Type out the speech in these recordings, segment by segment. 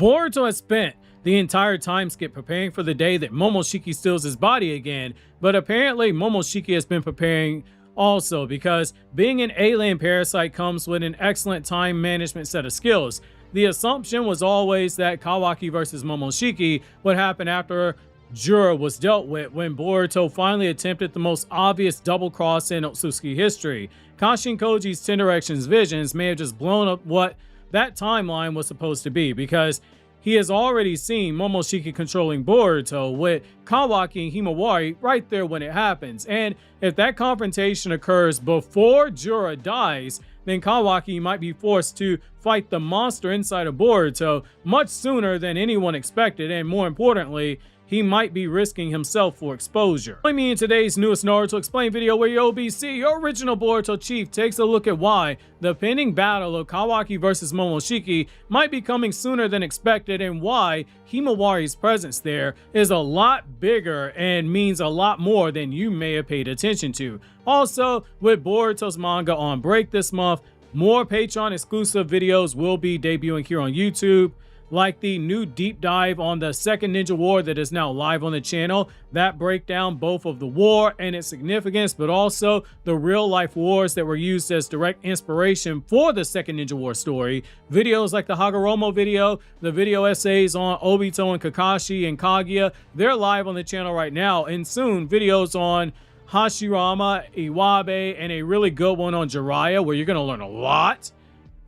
Boruto has spent the entire time skip preparing for the day that Momoshiki steals his body again, but apparently Momoshiki has been preparing also, because being an alien parasite comes with an excellent time management set of skills. The assumption was always that Kawaki versus Momoshiki would happen after Jura was dealt with, when Boruto finally attempted the most obvious double cross in Otsutsuki history. Kashin Koji's 10 Directions visions may have just blown up what that timeline was supposed to be, because he has already seen Momoshiki controlling Boruto with Kawaki and Himawari right there when it happens. And if that confrontation occurs before Jura dies, then Kawaki might be forced to fight the monster inside of Boruto much sooner than anyone expected, and more importantly, he might be risking himself for exposure. Join me in today's newest Naruto Explain video, where your OBC, your original Boruto chief, takes a look at why the pending battle of Kawaki versus Momoshiki might be coming sooner than expected, and why Himawari's presence there is a lot bigger and means a lot more than you may have paid attention to. Also, with Boruto's manga on break this month, more Patreon exclusive videos will be debuting here on YouTube, like the new deep dive on the Second Ninja War that is now live on the channel. That break down both of the war and its significance, but also the real life wars that were used as direct inspiration for the Second Ninja War story. Videos like the Hagoromo video, the video essays on Obito and Kakashi and Kaguya, they're live on the channel right now, and soon videos on Hashirama, Iwabe, and a really good one on Jiraiya, where you're going to learn a lot,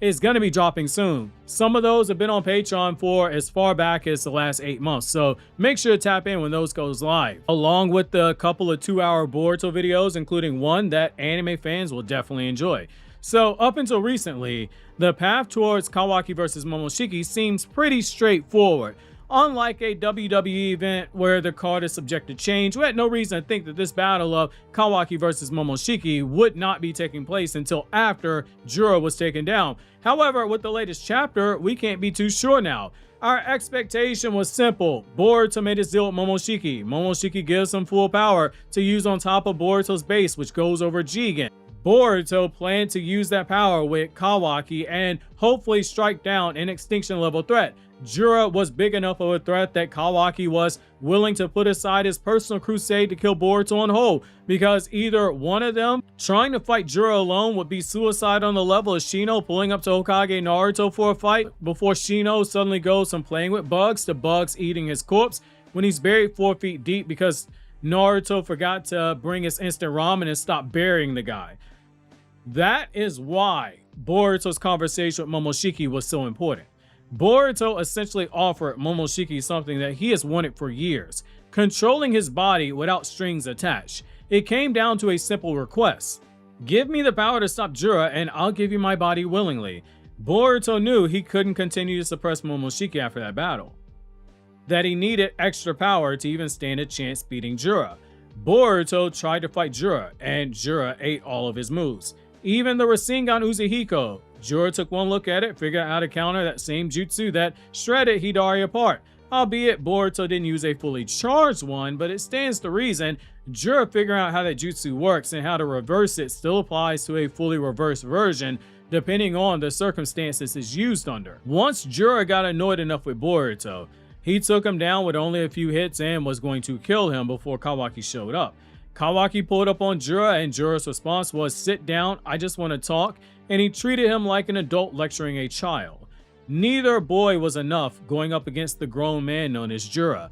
is going to be dropping soon. Some of those have been on Patreon for as far back as the last 8 months, so make sure to tap in when those goes live, along with the couple of 2-hour Boruto videos, including one that anime fans will definitely enjoy. So up until recently, the path towards Kawaki versus Momoshiki seems pretty straightforward. Unlike a WWE event where the card is subject to change, we had no reason to think that this battle of Kawaki versus Momoshiki would not be taking place until after Jura was taken down. However, with the latest chapter, we can't be too sure now. Our expectation was simple. Boruto made his deal with Momoshiki. Momoshiki gives him full power to use on top of Boruto's base, which goes over Jigen. Boruto planned to use that power with Kawaki and hopefully strike down an extinction level threat. Jura was big enough of a threat that Kawaki was willing to put aside his personal crusade to kill Boruto on whole, because either one of them trying to fight Jura alone would be suicide on the level of Shino pulling up to Hokage Naruto for a fight before Shino suddenly goes from playing with bugs to bugs eating his corpse when he's buried 4 feet deep because Naruto forgot to bring his instant ramen and stop burying the guy. That is why Boruto's conversation with Momoshiki was so important. Boruto essentially offered Momoshiki something that he has wanted for years: controlling his body without strings attached. It came down to a simple request: give me the power to stop Jura and I'll give you my body willingly. Boruto knew he couldn't continue to suppress Momoshiki after that battle, that he needed extra power to even stand a chance beating Jura. Boruto tried to fight Jura, and Jura ate all of his moves. Even the Rasengan Uzehiko, Jura took one look at it, figured out how to counter that same jutsu that shredded Hidari apart. Albeit Boruto didn't use a fully charged one, but it stands to reason Jura figuring out how that jutsu works and how to reverse it still applies to a fully reversed version, depending on the circumstances it's used under. Once Jura got annoyed enough with Boruto, he took him down with only a few hits and was going to kill him before Kawaki showed up. Kawaki pulled up on Jura, and Jura's response was, "Sit down, I just want to talk," and he treated him like an adult lecturing a child. Neither boy was enough going up against the grown man known as Jura,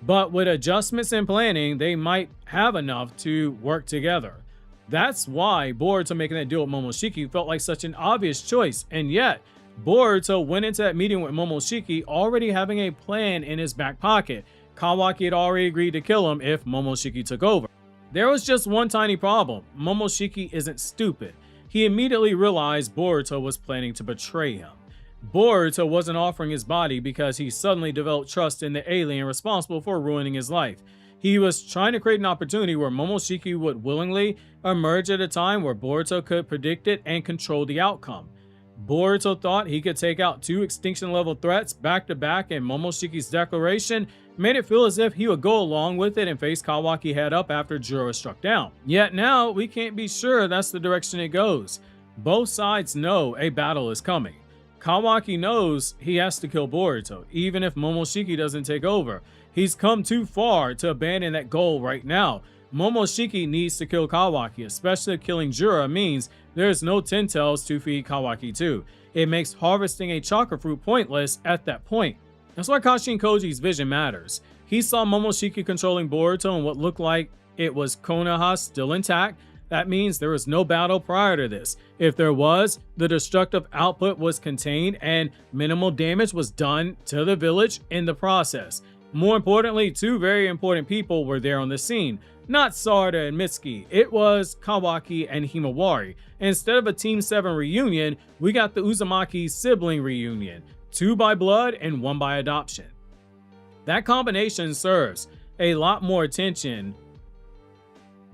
but with adjustments and planning, they might have enough to work together. That's why Boruto making that deal with Momoshiki felt like such an obvious choice, and yet Boruto went into that meeting with Momoshiki already having a plan in his back pocket. Kawaki had already agreed to kill him if Momoshiki took over. There was just one tiny problem: Momoshiki isn't stupid. He immediately realized Boruto was planning to betray him. Boruto wasn't offering his body because he suddenly developed trust in the alien responsible for ruining his life. He was trying to create an opportunity where Momoshiki would willingly emerge at a time where Boruto could predict it and control the outcome. Boruto thought he could take out 2 extinction level threats back to back, and Momoshiki's declaration made it feel as if he would go along with it and face Kawaki head up after Jura was struck down. Yet now we can't be sure that's the direction it goes. Both sides know a battle is coming. Kawaki knows he has to kill Boruto, even if Momoshiki doesn't take over. He's come too far to abandon that goal right now. Momoshiki needs to kill Kawaki, especially killing Jura means there's no Ten Tails to feed Kawaki to. It makes harvesting a chakra fruit pointless at that point. That's why Kashin Koji's vision matters. He saw Momoshiki controlling Boruto and what looked like it was Konoha still intact. That means there was no battle prior to this. If there was, the destructive output was contained and minimal damage was done to the village in the process. More importantly, two very important people were there on the scene. Not Sarada and Mitsuki, it was Kawaki and Himawari. Instead of a Team 7 reunion, we got the Uzumaki sibling reunion. 2 by blood and 1 by adoption. That combination serves a lot more attention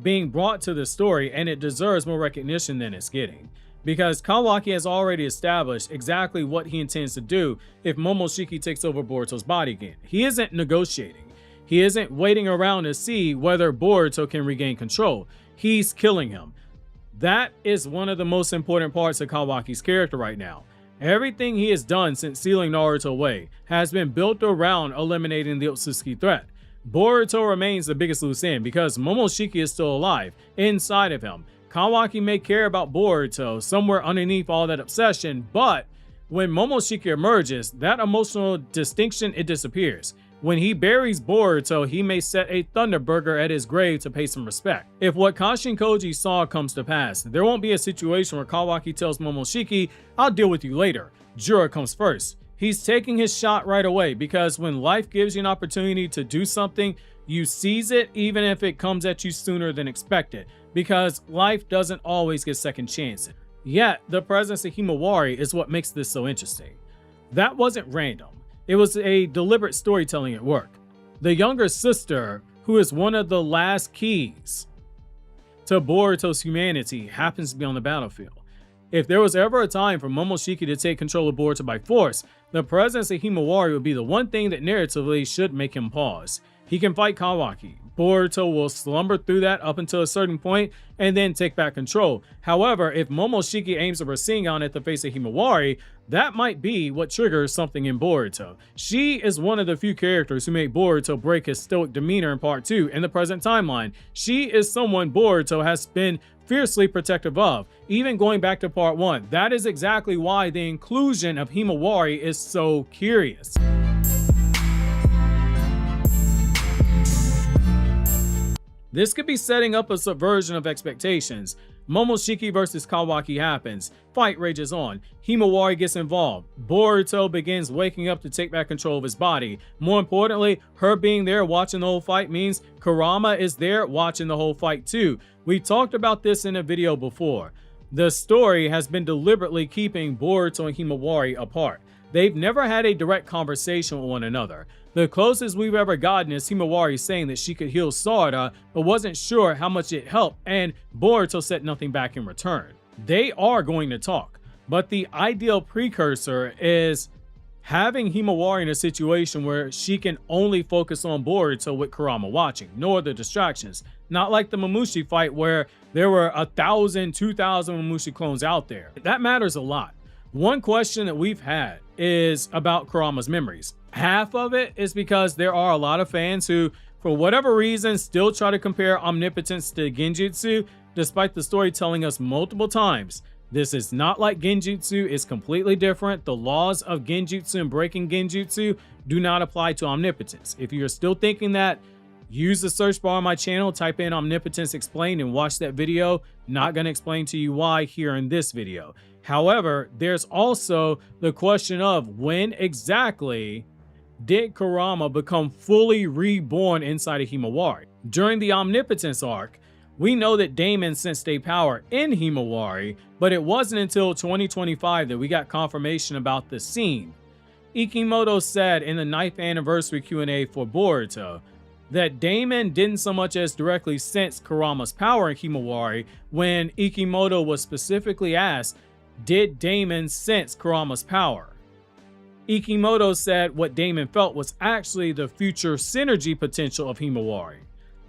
being brought to the story, and it deserves more recognition than it's getting. Because Kawaki has already established exactly what he intends to do if Momoshiki takes over Boruto's body again. He isn't negotiating. He isn't waiting around to see whether Boruto can regain control. He's killing him. That is one of the most important parts of Kawaki's character right now. Everything he has done since sealing Naruto away has been built around eliminating the Otsutsuki threat. Boruto remains the biggest loose end because Momoshiki is still alive inside of him. Kawaki may care about Boruto somewhere underneath all that obsession, but when Momoshiki emerges, that emotional distinction, it disappears. When he buries Boruto, he may set a Thunderburger at his grave to pay some respect. If what Kashin Koji saw comes to pass, there won't be a situation where Kawaki tells Momoshiki, "I'll deal with you later." Jura comes first. He's taking his shot right away because when life gives you an opportunity to do something, you seize it even if it comes at you sooner than expected, because life doesn't always get second chances. Yet, the presence of Himawari is what makes this so interesting. That wasn't random. It was a deliberate storytelling at work. The younger sister, who is one of the last keys to Boruto's humanity, happens to be on the battlefield. If there was ever a time for Momoshiki to take control of Boruto by force, the presence of Himawari would be the one thing that narratively should make him pause. He can fight Kawaki. Boruto will slumber through that up until a certain point and then take back control. However, if Momoshiki aims a Rasengan at the face of Himawari, that might be what triggers something in Boruto. She is one of the few characters who made Boruto break his stoic demeanor in part 2 in the present timeline. She is someone Boruto has been fiercely protective of, even going back to part 1. That is exactly why the inclusion of Himawari is so curious. This could be setting up a subversion of expectations. Momoshiki versus Kawaki happens. Fight rages on. Himawari gets involved. Boruto begins waking up to take back control of his body. More importantly, her being there watching the whole fight means Kurama is there watching the whole fight too. We talked about this in a video before. The story has been deliberately keeping Boruto and Himawari apart. They've never had a direct conversation with one another. The closest we've ever gotten is Himawari saying that she could heal Sarada, but wasn't sure how much it helped, and Boruto said nothing back in return. They are going to talk, but the ideal precursor is having Himawari in a situation where she can only focus on Boruto with Kurama watching, no other distractions. Not like the Momoshiki fight where there were 1,000, 2,000 Momoshiki clones out there. That matters a lot. One question that we've had is about Kurama's memories. Half of it is because there are a lot of fans who, for whatever reason, still try to compare Omnipotence to Genjutsu, despite the story telling us multiple times this is not like Genjutsu, it's completely different. The laws of Genjutsu and breaking Genjutsu do not apply to Omnipotence. If you're still thinking that, use the search bar on my channel, type in Omnipotence Explained and watch that video. Not going to explain to you why here in this video. However, there's also the question of when exactly did Kurama become fully reborn inside of Himawari? During the Omnipotence arc, we know that Daemon sensed a power in Himawari, but it wasn't until 2025 that we got confirmation about the scene. Ikimoto said in the 9th anniversary Q&A for Boruto that Daemon didn't so much as directly sense Kurama's power in Himawari when Ikimoto was specifically asked, did Daemon sense Kurama's power? Ikimoto said what Daemon felt was actually the future synergy potential of Himawari.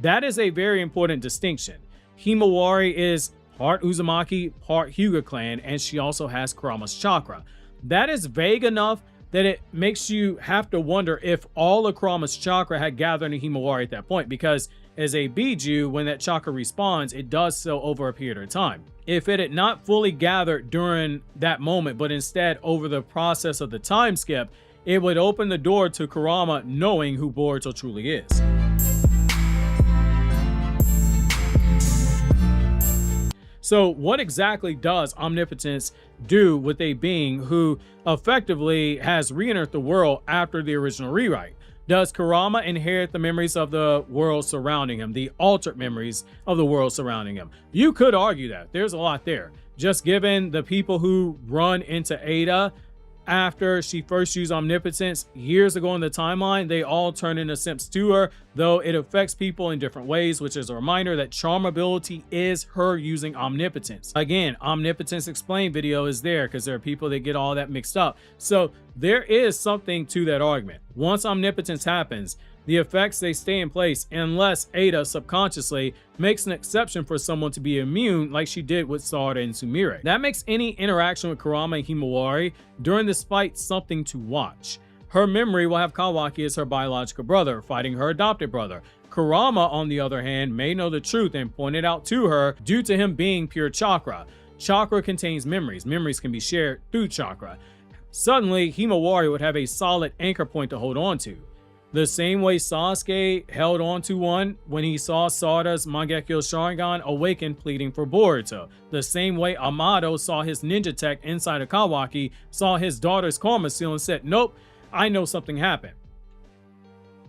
That is a very important distinction. Himawari is part Uzumaki, part Hyuga clan, and she also has Kurama's chakra. That is vague enough that it makes you have to wonder if all of Kurama's chakra had gathered in Himawari at that point, because as a Biju, when that chakra respawns, it does so over a period of time. If it had not fully gathered during that moment, but instead over the process of the time skip, it would open the door to Kurama knowing who Boruto truly is. So what exactly does Omnipotence do with a being who effectively has re-entered the world after the original rewrite? Does Kurama inherit the memories of the world surrounding him, the altered memories of the world surrounding him? You could argue that. There's a lot there. Just given the people who run into Ada after she first used Omnipotence years ago in the timeline, they all turn into simps to her, though it affects people in different ways, which is a reminder that charm ability is her using Omnipotence. Again, Omnipotence Explained video is there because there are people that get all that mixed up. So there is something to that argument. Once Omnipotence happens, the effects, they stay in place unless Ada subconsciously makes an exception for someone to be immune like she did with Sarada and Sumire. That makes any interaction with Kurama and Himawari during this fight something to watch. Her memory will have Kawaki as her biological brother, fighting her adopted brother. Kurama, on the other hand, may know the truth and point it out to her due to him being pure chakra. Chakra contains memories. Memories can be shared through chakra. Suddenly, Himawari would have a solid anchor point to hold on to. The same way Sasuke held on to one when he saw Sarada's Mangekyō Sharingan awaken pleading for Boruto. The same way Amado saw his ninja tech inside of Kawaki, saw his daughter's karma seal and said, nope, I know something happened.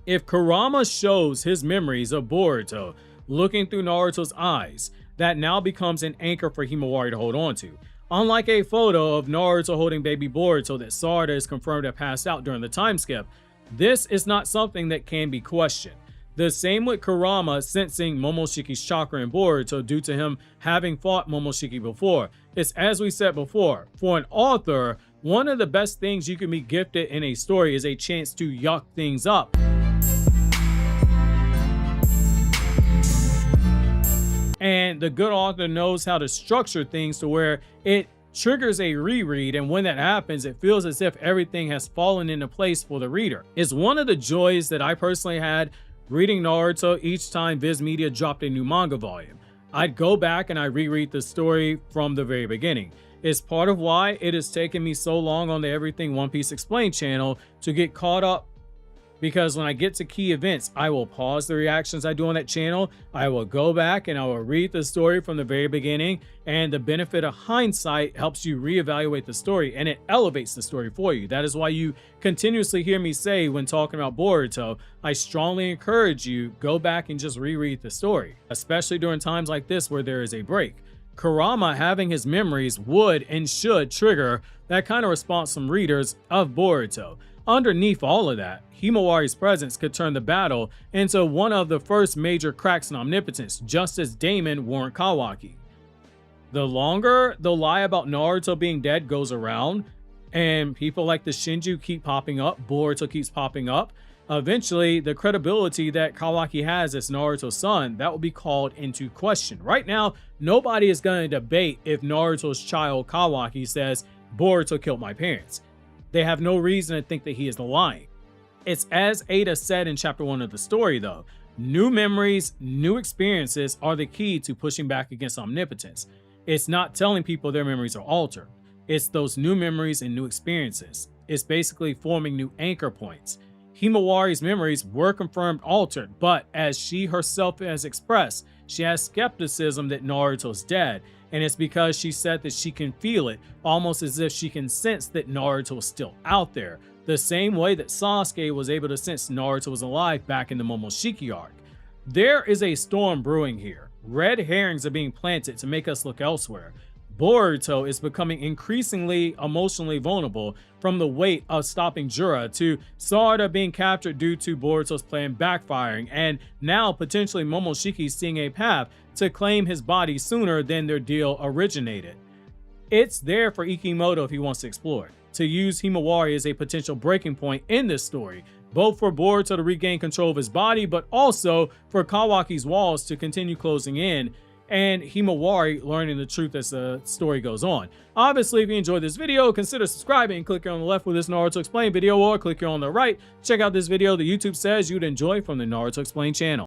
If Kurama shows his memories of Boruto looking through Naruto's eyes, that now becomes an anchor for Himawari to hold on to. Unlike a photo of Naruto holding baby Boruto that Sarada is confirmed to have passed out during the time skip, this is not something that can be questioned. The same with Kurama sensing Momoshiki's chakra in Boruto due to him having fought Momoshiki before. It's as we said before, for an author, one of the best things you can be gifted in a story is a chance to yuck things up. And the good author knows how to structure things to where it triggers a reread, and when that happens, it feels as if everything has fallen into place for the reader. It's one of the joys that I personally had reading Naruto each time Viz Media dropped a new manga volume. I'd go back and I reread the story from the very beginning. It's part of why it has taken me so long on the Everything One Piece Explained channel to get caught up, because when I get to key events, I will pause the reactions I do on that channel. I will go back and I will read the story from the very beginning, and the benefit of hindsight helps you reevaluate the story and it elevates the story for you. That is why you continuously hear me say when talking about Boruto, I strongly encourage you go back and just reread the story, especially during times like this where there is a break. Kurama having his memories would and should trigger that kind of response from readers of Boruto. Underneath all of that, Himawari's presence could turn the battle into one of the first major cracks in Omnipotence, just as Daemon warned Kawaki. The longer the lie about Naruto being dead goes around, and people like the Shinju keep popping up, Boruto keeps popping up, eventually the credibility that Kawaki has as Naruto's son, that will be called into question. Right now, nobody is going to debate if Naruto's child Kawaki says, Boruto killed my parents. They have no reason to think that he is lying. It's as Ada said in chapter 1 of the story though, new memories, new experiences are the key to pushing back against Omnipotence. It's not telling people their memories are altered. It's those new memories and new experiences. It's basically forming new anchor points. Himawari's memories were confirmed altered, but as she herself has expressed, she has skepticism that Naruto's dead, and it's because she said that she can feel it, almost as if she can sense that Naruto is still out there, the same way that Sasuke was able to sense Naruto was alive back in the Momoshiki arc. There is a storm brewing here. Red herrings are being planted to make us look elsewhere. Boruto is becoming increasingly emotionally vulnerable, from the weight of stopping Jura to Sarada being captured due to Boruto's plan backfiring, and now potentially Momoshiki seeing a path to claim his body sooner than their deal originated. It's there for Ikimoto if he wants to explore it, to use Himawari as a potential breaking point in this story, both for Boruto to regain control of his body, but also for Kawaki's walls to continue closing in and Himawari learning the truth as the story goes on. Obviously, if you enjoyed this video, consider subscribing. Click here on the left for this Naruto Explained video, or click here on the right. Check out this video that YouTube says you'd enjoy from the Naruto Explained channel.